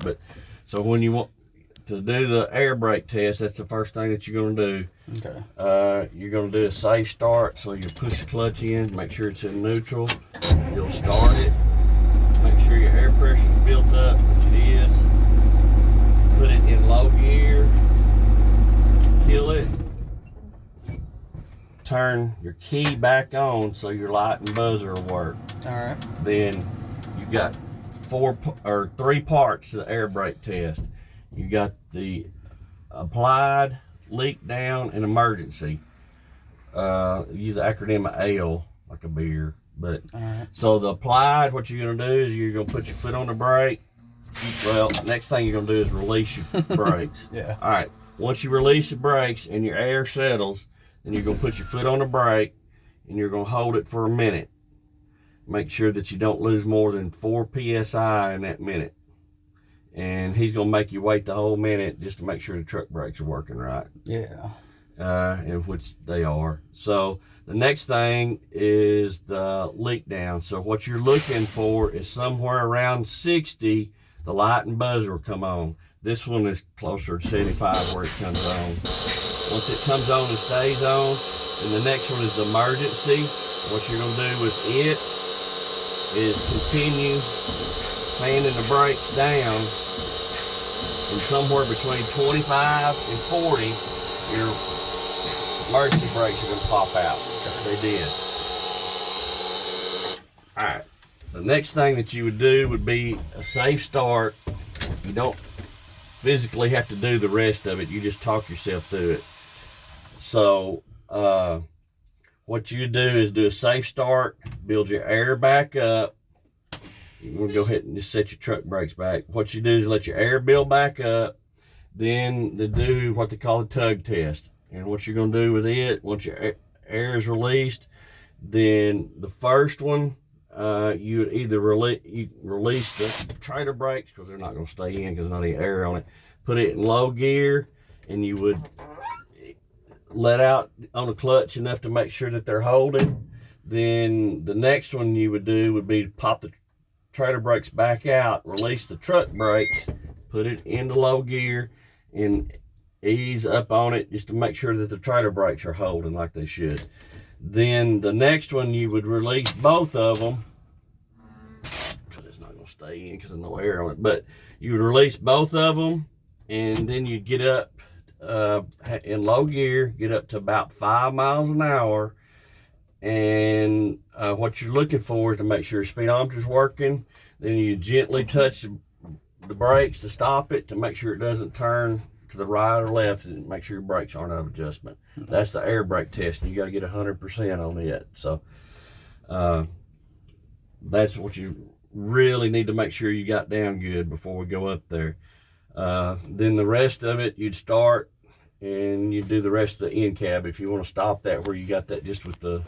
But so when you want to do the air brake test, that's the first thing that you're going to do. Okay. You're going to do a safe start. So you push the clutch in, make sure it's in neutral. You'll start it. Make sure your air pressure is built up, which it is. Put it in low gear. Kill it. Turn your key back on so your light and buzzer will work. All right. Then you got 3 parts to the air brake test. You got the applied, leak down, and emergency. Use the acronym ALE, like a beer. But right. So the applied, what you're gonna do is you're gonna put your foot on the brake. Well, next thing you're gonna do is release your brakes. Yeah. All right. Once you release the brakes and your air settles, then you're gonna put your foot on the brake and you're gonna hold it for a minute. Make sure that you don't lose more than 4 psi in that minute. And he's gonna make you wait the whole minute just to make sure the truck brakes are working right. Yeah. And which they are. So the next thing is the leak down. So what you're looking for is somewhere around 60, the light and buzzer will come on. This one is closer to 75 where it comes on. Once it comes on and stays on, then the next one is the emergency. What you're gonna do with it is continue fanning the brakes down, and somewhere between 25 and 40, your emergency brakes are gonna pop out. They did. All right. The next thing that you would do would be a safe start. You don't physically have to do the rest of it. You just talk yourself through it. So what you do is do a safe start, build your air back up. You're gonna go ahead and just set your truck brakes back. What you do is let your air build back up, then to do what they call a tug test. And what you're gonna do with it, once your air is released, then the first one, you would either release the trailer brakes, because they're not gonna stay in because there's not any air on it. Put it in low gear, and you would let out on the clutch enough to make sure that they're holding. Then the next one you would do would be to pop the trailer brakes back out, release the truck brakes, put it into low gear, and ease up on it just to make sure that the trailer brakes are holding like they should. Then the next one you would release both of them, because it's not going to stay in because there's no air on it, but you would release both of them, and then you get up in low gear, get up to about 5 miles an hour. And what you're looking for is to make sure your speedometer's working. Then you gently touch the brakes to stop it, to make sure it doesn't turn to the right or left, and make sure your brakes aren't out of adjustment. That's the air brake test, and you got to get 100% on it. So that's what you really need to make sure you got down good before we go up there. Then the rest of it, you'd start and you do the rest of the end cab. If you want to stop that where you got that just with the